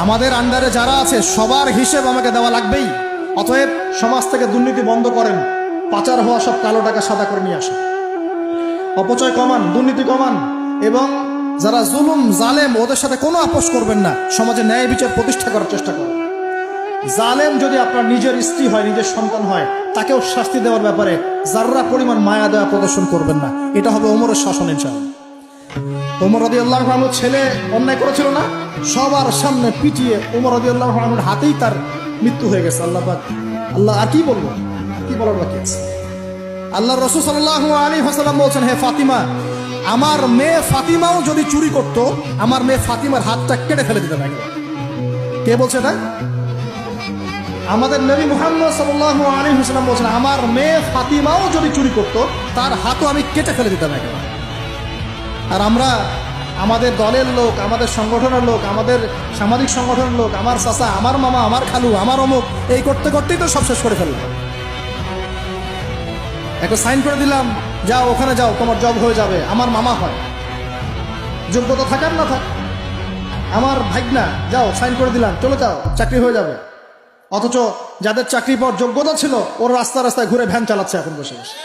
আমাদের আন্ডারে যারা আছে সবার হিসেব আমাকে দেওয়া লাগবেই। অতএব সমাজ থেকে দুর্নীতি বন্ধ করেন, পাচার হওয়া সব কালো টাকা সাদা করে নিয়ে আসেন, অপচয় কমান, দুর্নীতি কমান, এবং যারা জুলুম জালেম ওদের সাথে কোনো আপোষ করবেন না। সমাজে ন্যায় বিচার প্রতিষ্ঠা করার চেষ্টা করেন। জালেম যদি আপনার নিজের স্ত্রী হয়, নিজের সন্তান হয়, তাকেও শাস্তি দেওয়ার ব্যাপারে যাররা পরিমাণ মায়া দেওয়া প্রদর্শন করবেন না। এটা হবে ওমরের শাসন ইনশাআল্লাহ। ওমর রাদিয়াল্লাহু আনহুর ছেলে অন্যায় করেছিল না, সবার সামনে পিটিয়ে ওমর রাদিয়াল্লাহু আনহুর হাতেই তার মৃত্যু হয়ে গেছে। আল্লাহ পাক, আল্লাহ আর কি বলবো, কি বলার বাকি আছে। আল্লাহ রাসূল সাল্লাল্লাহু আলাইহি ওয়াসাল্লাম বলছেন, হে ফাতিমা, আমার মেয়ে ফাতিমাও যদি চুরি করত, আমার মেয়ে ফাতিমার হাতটা কেটে ফেলে দিতে পারে। কে বলছে এটা? আমাদের নবী মুহাম্মদ সাল্লাল্লাহু আলাইহি ওয়াসাল্লাম বলছেন, আমার মেয়ে ফাতিমাও যদি চুরি করত, তার হাতও আমি কেটে ফেলে দিতাম একেবারে। আর আমরা আমাদের দলের লোক, আমাদের সংগঠনের লোক, আমাদের সামাজিক সংগঠনের লোক, আমার চাচা, আমার মামা, আমার খালু, আমার অমুক, এই করতে করতেই তো সব শেষ করে ফেললাম। একটা সাইন করে দিলাম, যাও ওখানে যাও, তোমার জব হয়ে যাবে। আমার মামা হয়, যোগ্যতা থাকার না থাক, আমার ভাগনা, যাও সাইন করে দিলাম, চলে যাও, চাকরি হয়ে যাবে। অথচ যাদের চাকরি পাওয়ার যোগ্যতা ছিল, ওর রাস্তা রাস্তায় ঘুরে ভ্যান চালাচ্ছে এখন বসে বসে।